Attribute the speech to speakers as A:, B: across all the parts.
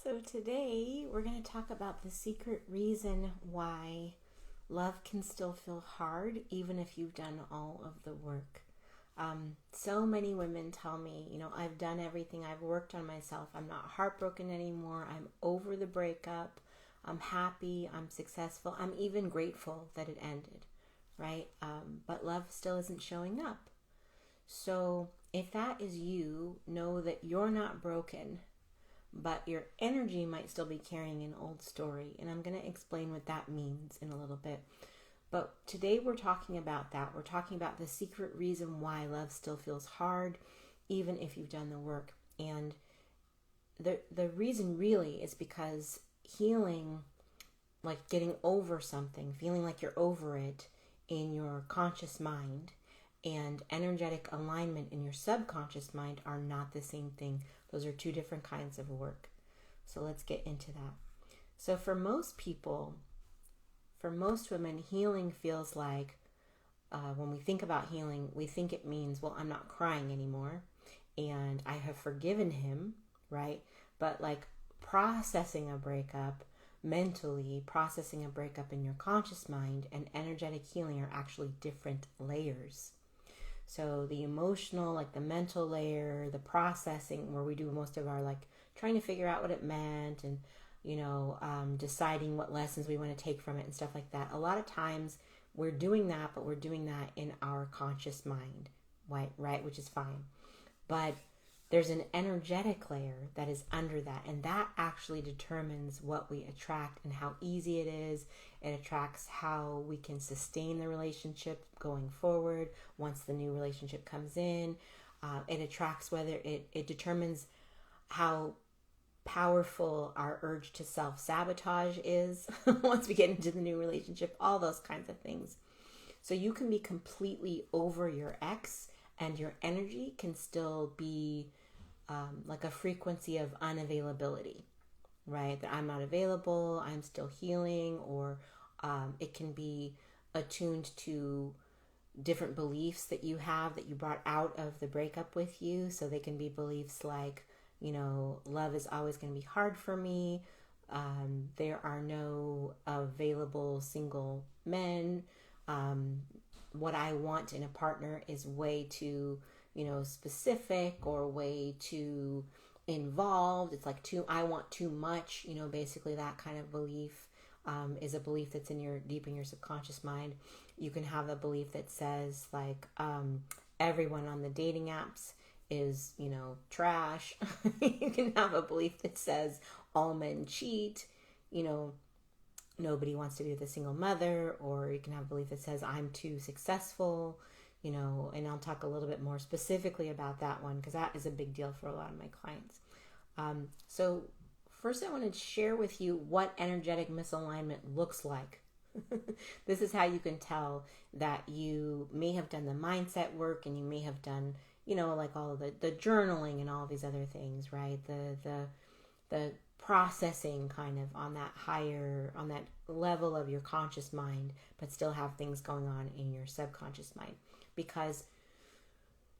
A: So today we're going to talk about the secret reason why love can still feel hard even if you've done all of the work. So many women tell me, I've done everything. I've worked on myself. I'm not heartbroken anymore. I'm over the breakup. I'm happy. I'm successful. I'm even grateful that it ended, right? But love still isn't showing up. So if that is you, know that you're not broken, but your energy might still be carrying an old story. And I'm going to explain what that means in a little bit. But today we're talking about that. We're talking about the secret reason why love still feels hard, even if you've done the work. And the reason really is because healing, like getting over something, feeling like you're over it in your conscious mind, and energetic alignment in your subconscious mind are not the same thing. Those are two different kinds of work. So let's get into that. So for most people, for most women, healing feels like, when we think about healing, we think it means, well, I'm not crying anymore and I have forgiven him, right? But like processing a breakup mentally, processing a breakup in your conscious mind, and energetic healing are actually different layers. So the emotional, like the mental layer, the processing, where we do most of our like trying to figure out what it meant and, deciding what lessons we want to take from it and stuff like that. A lot of times we're doing that, but we're doing that in our conscious mind, right? Which is fine. But there's an energetic layer that is under that, and that actually determines what we attract and how easy it is. It attracts how we can sustain the relationship going forward once the new relationship comes in. It attracts whether it determines how powerful our urge to self-sabotage is once we get into the new relationship, all those kinds of things. So you can be completely over your ex and your energy can still be like a frequency of unavailability, right? That I'm not available, I'm still healing, or it can be attuned to different beliefs that you have that you brought out of the breakup with you. So they can be beliefs like, love is always going to be hard for me. There are no available single men. What I want in a partner is way too, specific or way too involved. It's like I want too much, basically that kind of belief is a belief that's deep in your subconscious mind. You can have a belief that says like, everyone on the dating apps is, trash. You can have a belief that says all men cheat, nobody wants to be with a single mother, or you can have a belief that says I'm too successful, and I'll talk a little bit more specifically about that one because that is a big deal for a lot of my clients. So first I want to share with you what energetic misalignment looks like. This is how you can tell that you may have done the mindset work and you may have done, like all of the journaling and all these other things, right? The processing kind of on that level of your conscious mind, but still have things going on in your subconscious mind, because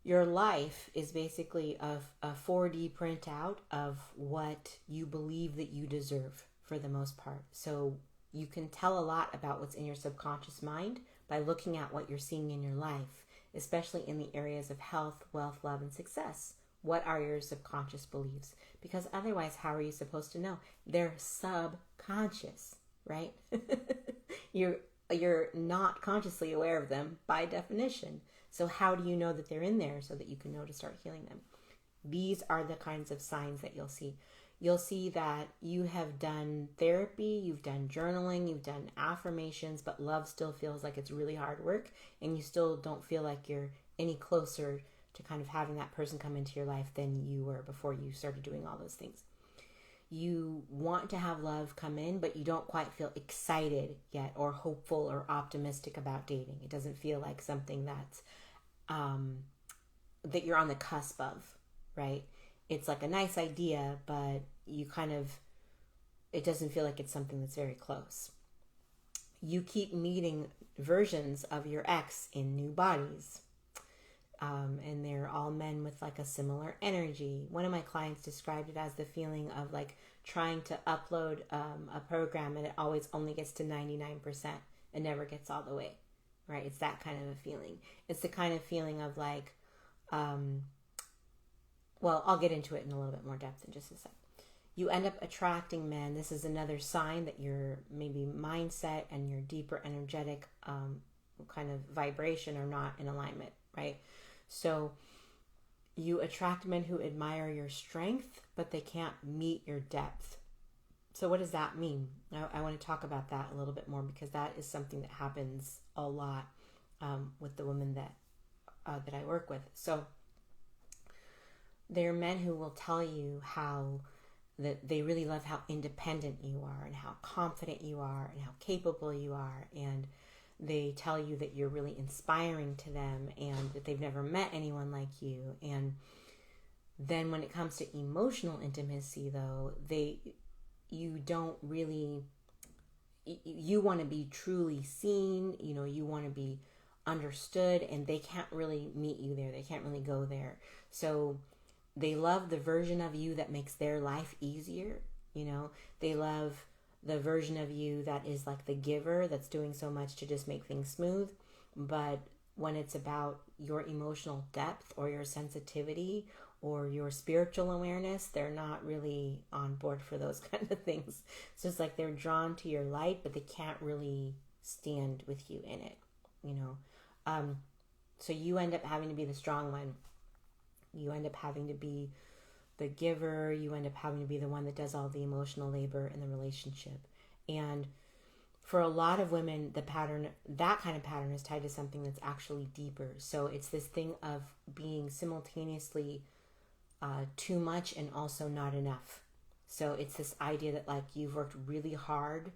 A: your life is basically a 4D printout of what you believe that you deserve for the most part. So you can tell a lot about what's in your subconscious mind by looking at what you're seeing in your life, especially in the areas of health, wealth, love, and success. What are your subconscious beliefs? Because otherwise, how are you supposed to know? They're subconscious, right? You're not consciously aware of them by definition. So how do you know that they're in there so that you can know to start healing them? These are the kinds of signs that you'll see. You'll see that you have done therapy, you've done journaling, you've done affirmations, but love still feels like it's really hard work, and you still don't feel like you're any closer to kind of having that person come into your life than you were before you started doing all those things. You want to have love come in, but you don't quite feel excited yet or hopeful or optimistic about dating. It doesn't feel like something that's that you're on the cusp of, right? It's like a nice idea, but it doesn't feel like it's something that's very close. You keep meeting versions of your ex in new bodies. and they're all men with like a similar energy. One of my clients described it as the feeling of like trying to upload a program and it always only gets to 99%. It never gets all the way, right? It's that kind of a feeling. It's the kind of feeling of like, well, I'll get into it in a little bit more depth in just a sec. You end up attracting men. This is another sign that your maybe mindset and your deeper energetic kind of vibration are not in alignment, right? So you attract men who admire your strength, but they can't meet your depth. So what does that mean? I want to talk about that a little bit more because that is something that happens a lot with the women that I work with. So there are men who will tell you how that they really love how independent you are and how confident you are and how capable you are, and they tell you that you're really inspiring to them and that they've never met anyone like you. And then when it comes to emotional intimacy, though, you don't really, you want to be truly seen, you want to be understood, and they can't really meet you there. They can't really go there. So they love the version of you that makes their life easier. They love the version of you that is like the giver, that's doing so much to just make things smooth. But when it's about your emotional depth or your sensitivity or your spiritual awareness, they're not really on board for those kind of things. So it's like they're drawn to your light, but they can't really stand with you in it, So you end up having to be the strong one. You end up having to be the giver. You end up having to be the one that does all the emotional labor in the relationship. And for a lot of women, that kind of pattern is tied to something that's actually deeper. So it's this thing of being simultaneously too much and also not enough. So it's this idea that like you've worked really hard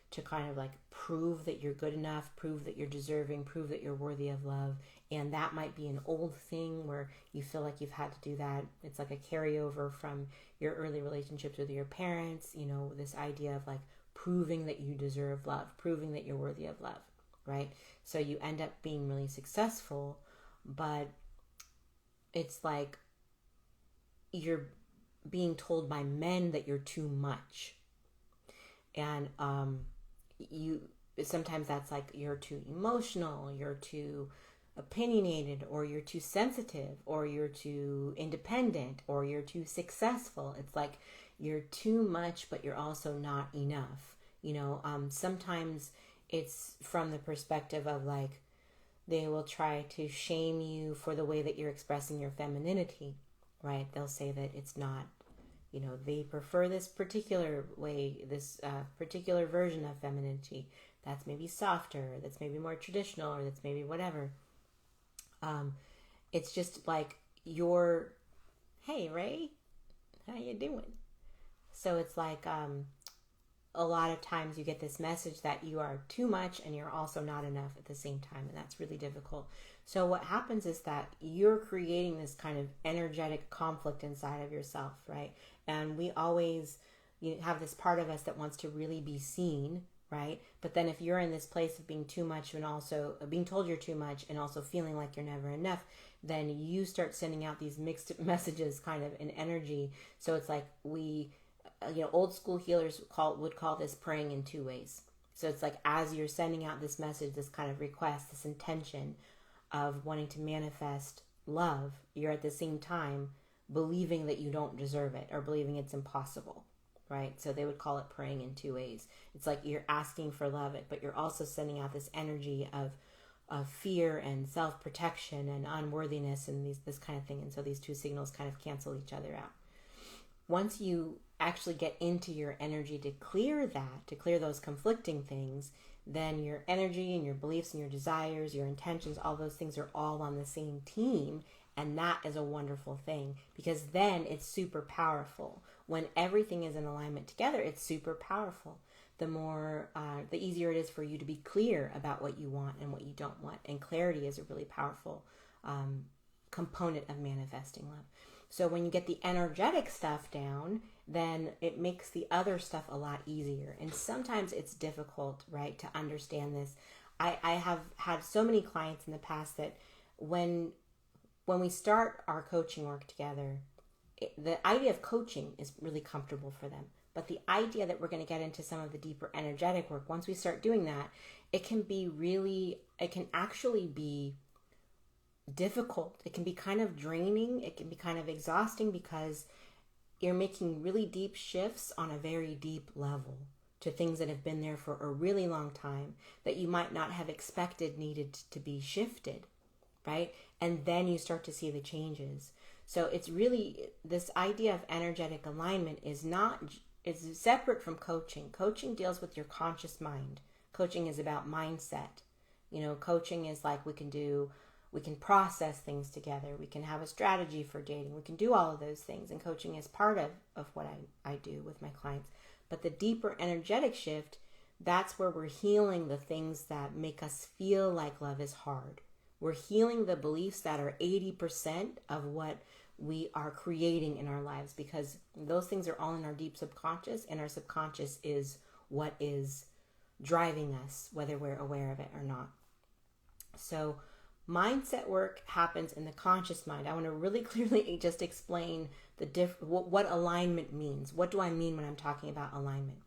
A: to kind of like prove that you're good enough, prove that you're deserving, prove that you're worthy of love. And that might be an old thing where you feel like you've had to do that. It's like a carryover from your early relationships with your parents, this idea of like proving that you deserve love, proving that you're worthy of love, right? So you end up being really successful, but it's like you're being told by men that you're too much. And sometimes that's like you're too emotional, you're too opinionated, or you're too sensitive, or you're too independent, or you're too successful. It's like you're too much, but you're also not enough. Sometimes it's from the perspective of like they will try to shame you for the way that you're expressing your femininity, right? They'll say that it's not, they prefer this particular way, this particular version of femininity that's maybe softer, that's maybe more traditional, or that's maybe whatever. It's just like hey Ray, how you doing? So it's like a lot of times you get this message that you are too much and you're also not enough at the same time, and that's really difficult. So what happens is that you're creating this kind of energetic conflict inside of yourself, right? And we always have this part of us that wants to really be seen, right? But then if you're in this place of being too much and also being told you're too much and also feeling like you're never enough, then you start sending out these mixed messages kind of in energy. So it's like old school healers would call this praying in two ways. So it's like as you're sending out this message, this kind of request, this intention of wanting to manifest love, you're at the same time believing that you don't deserve it or believing it's impossible, right? So they would call it praying in two ways. It's like you're asking for love, but you're also sending out this energy of fear and self-protection and unworthiness and this kind of thing. And so these two signals kind of cancel each other out. Once you actually get into your energy to clear those conflicting things, then your energy and your beliefs and your desires, your intentions, all those things are all on the same team. And that is a wonderful thing because then it's super powerful. When everything is in alignment together, it's super powerful. The easier it is for you to be clear about what you want and what you don't want. And clarity is a really powerful component of manifesting love. So when you get the energetic stuff down, then it makes the other stuff a lot easier. And sometimes it's difficult, right, to understand this. I have had so many clients in the past that when when we start our coaching work together, the idea of coaching is really comfortable for them. But the idea that we're going to get into some of the deeper energetic work, once we start doing that, it can actually be difficult. It can be kind of draining. It can be kind of exhausting because you're making really deep shifts on a very deep level to things that have been there for a really long time that you might not have expected needed to be shifted, right? And then you start to see the changes. So it's really, this idea of energetic alignment is separate from coaching. Coaching deals with your conscious mind. Coaching is about mindset. Coaching is like we can process things together. We can have a strategy for dating. We can do all of those things. And coaching is part of what I do with my clients. But the deeper energetic shift, that's where we're healing the things that make us feel like love is hard. We're healing the beliefs that are 80% of what we are creating in our lives, because those things are all in our deep subconscious, and our subconscious is what is driving us, whether we're aware of it or not. So mindset work happens in the conscious mind. I want to really clearly just explain what alignment means. What do I mean when I'm talking about alignment?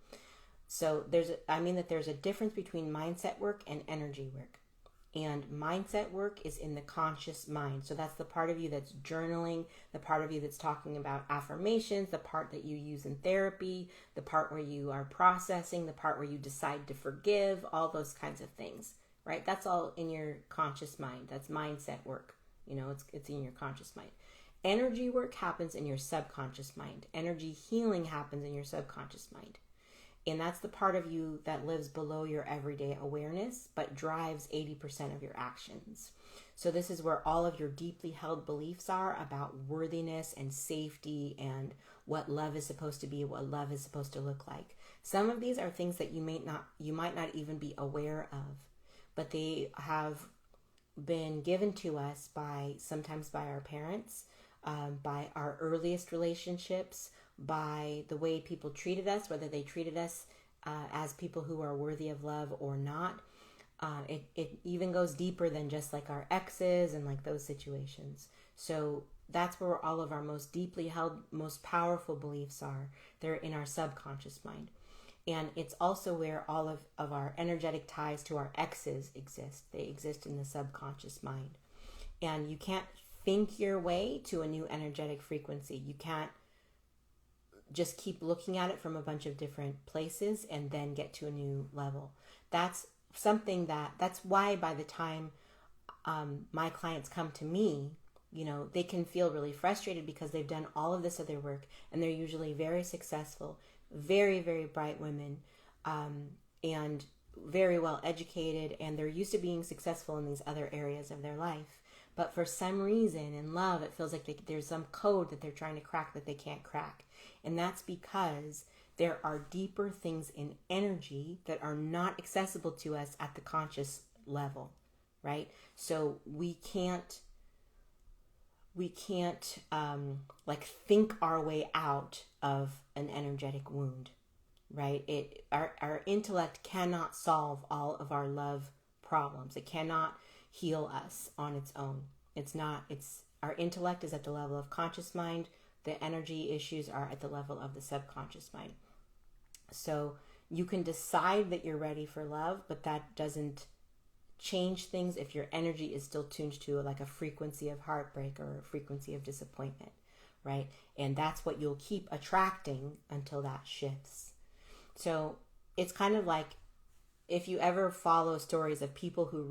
A: So I mean that there's a difference between mindset work and energy work. And mindset work is in the conscious mind. So that's the part of you that's journaling, the part of you that's talking about affirmations, the part that you use in therapy, the part where you are processing, the part where you decide to forgive, all those kinds of things, right? That's all in your conscious mind. That's mindset work. It's in your conscious mind. Energy work happens in your subconscious mind. Energy healing happens in your subconscious mind. And that's the part of you that lives below your everyday awareness, but drives 80% of your actions. So this is where all of your deeply held beliefs are about worthiness and safety and what love is supposed to be, what love is supposed to look like. Some of these are things that you might not even be aware of, but they have been given to us sometimes by our parents, by our earliest relationships, by the way people treated us, whether they treated us as people who are worthy of love or not. It even goes deeper than just like our exes and like those situations. So that's where all of our most deeply held, most powerful beliefs are. They're in our subconscious mind. And it's also where all of our energetic ties to our exes exist. They exist in the subconscious mind. And you can't think your way to a new energetic frequency. You can't just keep looking at it from a bunch of different places and then get to a new level. That's why by the time my clients come to me, they can feel really frustrated because they've done all of this other work, and they're usually very successful, very, very bright women, and very well educated, and they're used to being successful in these other areas of their life. But for some reason in love, it feels like there's some code that they're trying to crack that they can't crack. And that's because there are deeper things in energy that are not accessible to us at the conscious level, right? So we can't think our way out of an energetic wound, right? Our intellect cannot solve all of our love problems. It cannot heal us on its own. Our intellect is at the level of conscious mind. The energy issues are at the level of the subconscious mind. So you can decide that you're ready for love, but that doesn't change things if your energy is still tuned to like a frequency of heartbreak or a frequency of disappointment, right? And that's what you'll keep attracting until that shifts. So it's kind of like if you ever follow stories of people who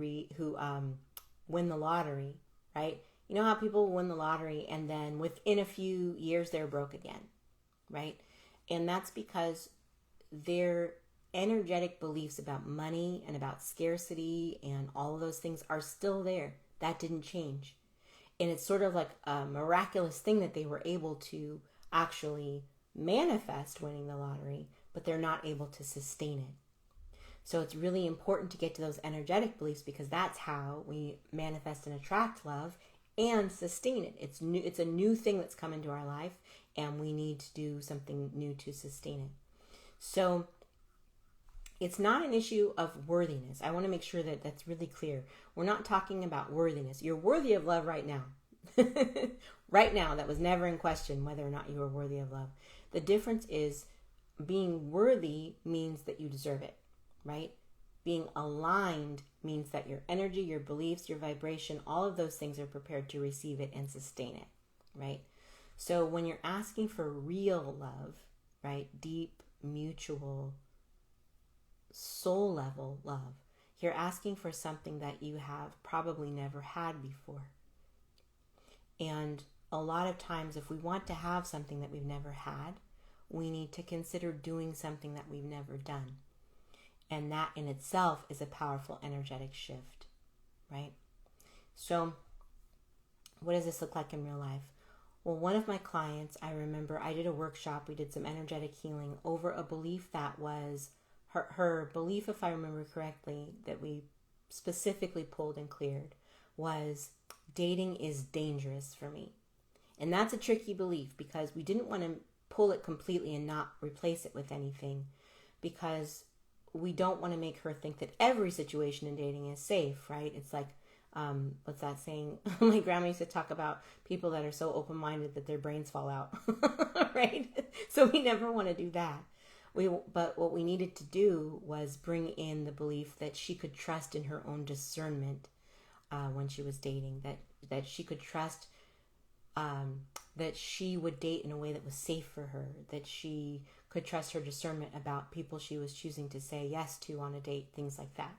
A: win the lottery, right? You know how people win the lottery and then within a few years they're broke again, right? And that's because their energetic beliefs about money and about scarcity and all of those things are still there. That didn't change. And it's sort of like a miraculous thing that they were able to actually manifest winning the lottery, but they're not able to sustain it. So it's really important to get to those energetic beliefs, because that's how we manifest and attract love and sustain it. It's a new thing that's come into our life, and we need to do something new to sustain it. So it's not an issue of worthiness. I want to make sure that that's really clear. We're not talking about worthiness. You're worthy of love right now. Right now, that was never in question whether or not you were worthy of love. The difference is being worthy means that you deserve it, right? Being aligned means that your energy, your beliefs, your vibration, all of those things are prepared to receive it and sustain it, right? So when you're asking for real love, right, deep, mutual, soul level love, you're asking for something that you have probably never had before. And a lot of times, if we want to have something that we've never had, we need to consider doing something that we've never done. And that in itself is a powerful energetic shift, right? So what does this look like in real life? Well, one of my clients, I remember I did a workshop. We did some energetic healing over a belief that was her belief, if I remember correctly, that we specifically pulled and cleared was dating is dangerous for me. And that's a tricky belief because we didn't want to pull it completely and not replace it with anything, because we don't want to make her think that every situation in dating is safe, right? It's like, what's that saying? My grandma used to talk about people that are so open-minded that their brains fall out, right? So we never want to do that. But what we needed to do was bring in the belief that she could trust in her own discernment when she was dating, that she could trust that she would date in a way that was safe for her, that she could trust her discernment about people she was choosing to say yes to on a date, things like that.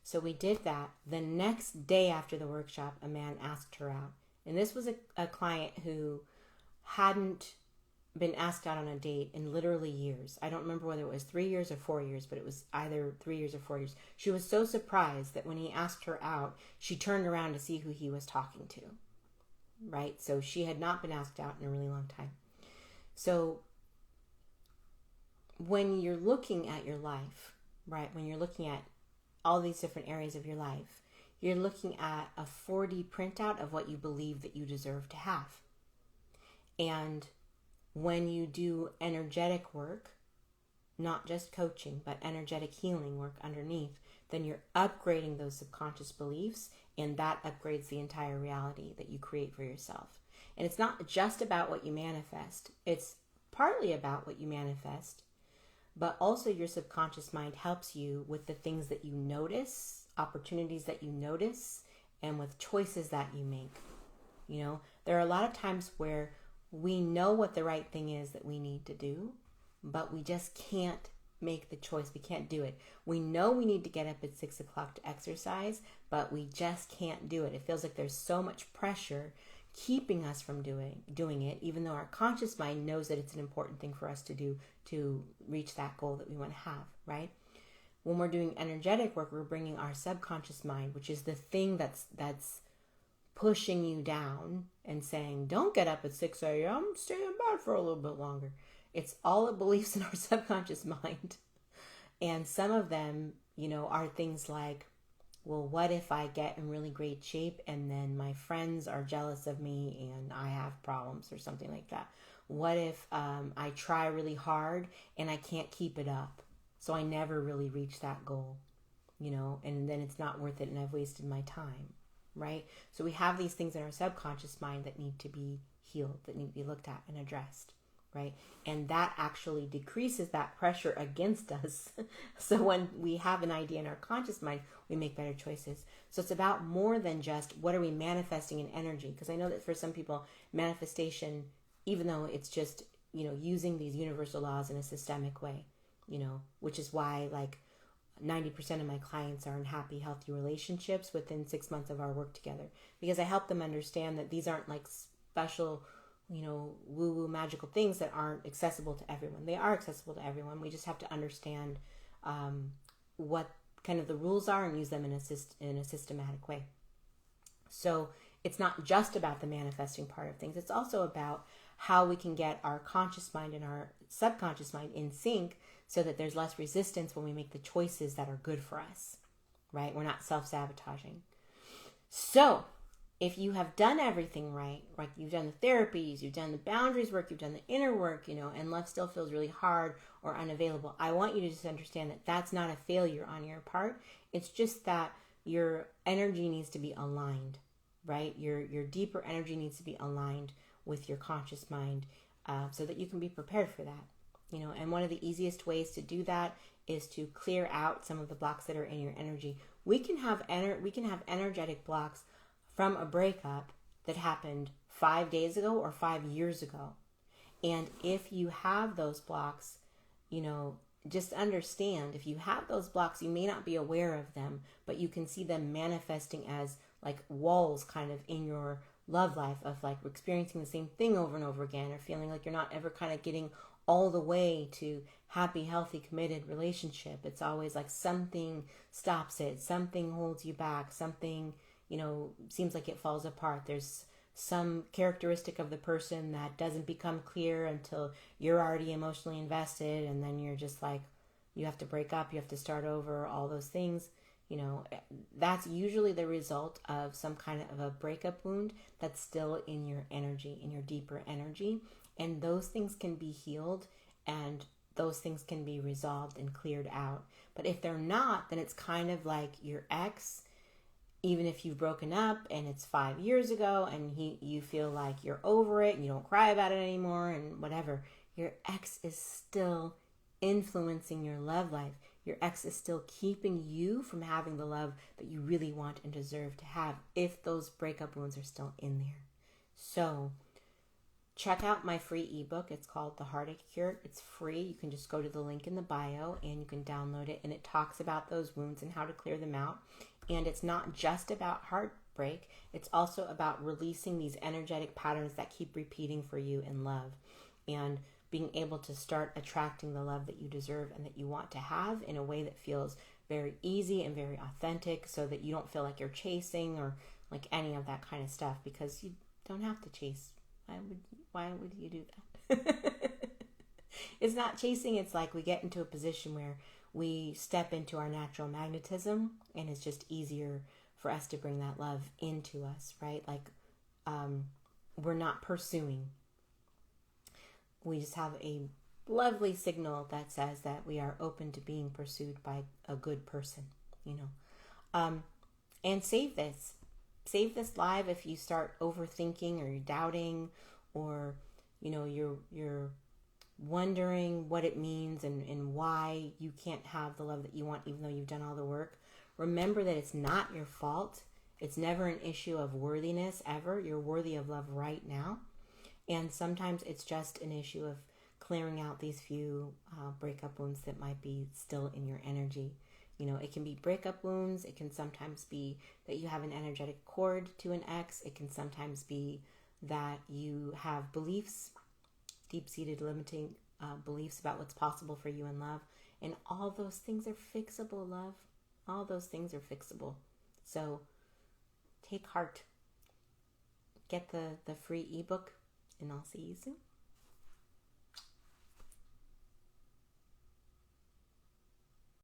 A: So we did that. The next day after the workshop, a man asked her out. And this was a client who hadn't been asked out on a date in literally years. I don't remember whether it was 3 years or 4 years, but it was either 3 years or 4 years. She was so surprised that when he asked her out, she turned around to see who he was talking to, right? So she had not been asked out in a really long time. So when you're looking at your life, right, when you're looking at all these different areas of your life, you're looking at a 4D printout of what you believe that you deserve to have. And when you do energetic work, not just coaching, but energetic healing work underneath, then you're upgrading those subconscious beliefs, and that upgrades the entire reality that you create for yourself. And it's not just about what you manifest. It's partly about what you manifest, but also your subconscious mind helps you with the things that you notice, opportunities that you notice, and with choices that you make. You know, there are a lot of times where we know what the right thing is that we need to do, but we just can't make the choice. We can't do it. We know we need to get up at 6 o'clock to exercise, but we just can't do it. It feels like there's so much pressure keeping us from doing it, even though our conscious mind knows that it's an important thing for us to do to reach that goal that we want to have, right? When we're doing energetic work, we're bringing our subconscious mind, which is the thing that's pushing you down and saying, don't get up at 6 a.m., stay in bed for a little bit longer. It's all the beliefs in our subconscious mind. And some of them, you know, are things like, well, what if I get in really great shape and then my friends are jealous of me and I have problems or something like that? What if I try really hard and I can't keep it up? So I never really reach that goal, you know, and then it's not worth it and I've wasted my time, right? So we have these things in our subconscious mind that need to be healed, that need to be looked at and addressed, right? And that actually decreases that pressure against us. So when we have an idea in our conscious mind, we make better choices. So it's about more than just what are we manifesting in energy? Because I know that for some people, manifestation, even though it's just, you know, using these universal laws in a systemic way, you know, which is why like 90% of my clients are in happy, healthy relationships within 6 months of our work together, because I help them understand that these aren't like special, you know, woo-woo magical things that aren't accessible to everyone. They are accessible to everyone. We just have to understand what kind of the rules are and use them in a systematic way. So it's not just about the manifesting part of things. It's also about how we can get our conscious mind and our subconscious mind in sync so that there's less resistance when we make the choices that are good for us, right? We're not self-sabotaging. So if you have done everything right, like you've done the therapies, you've done the boundaries work, you've done the inner work, you know, and love still feels really hard or unavailable, I want you to just understand that that's not a failure on your part. It's just that your energy needs to be aligned, right? Your deeper energy needs to be aligned with your conscious mind, so that you can be prepared for that. And one of the easiest ways to do that is to clear out some of the blocks that are in your energy. We can have energetic blocks from a breakup that happened 5 days ago or 5 years ago. And if you have those blocks, just understand, if you have those blocks, you may not be aware of them, but you can see them manifesting as like walls kind of in your love life, of like experiencing the same thing over and over again, or feeling like you're not ever kind of getting all the way to happy, healthy, committed relationship. It's always like something stops it, something holds you back, something, seems like it falls apart. There's some characteristic of the person that doesn't become clear until you're already emotionally invested, and then you're just like, you have to break up, you have to start over, all those things. That's usually the result of some kind of a breakup wound that's still in your energy, in your deeper energy. And those things can be healed, and those things can be resolved and cleared out. But if they're not, then it's kind of like your ex. Even if you've broken up and it's 5 years ago, and you feel like you're over it and you don't cry about it anymore and whatever, your ex is still influencing your love life. Your ex is still keeping you from having the love that you really want and deserve to have, if those breakup wounds are still in there. So check out my free ebook. It's called The Heartache Cure. It's free. You can just go to the link in the bio and you can download it. And it talks about those wounds and how to clear them out. And it's not just about heartbreak. It's also about releasing these energetic patterns that keep repeating for you in love, and being able to start attracting the love that you deserve and that you want to have in a way that feels very easy and very authentic, so that you don't feel like you're chasing or like any of that kind of stuff, because you don't have to chase. Why would you do that? It's not chasing. It's like we get into a position where we step into our natural magnetism, and it's just easier for us to bring that love into us, right? Like, we're not pursuing. We just have a lovely signal that says that we are open to being pursued by a good person, and save this. Save this live if you start overthinking, or you're doubting, or, you're wondering what it means and why you can't have the love that you want, even though you've done all the work. Remember that it's not your fault. It's never an issue of worthiness, ever. You're worthy of love right now. And sometimes it's just an issue of clearing out these few breakup wounds that might be still in your energy. It can be breakup wounds. It can sometimes be that you have an energetic cord to an ex. It can sometimes be that you have beliefs, deep-seated limiting beliefs about what's possible for you in love. And all those things are fixable, love. All those things are fixable. So take heart. Get the free ebook, and I'll see you soon.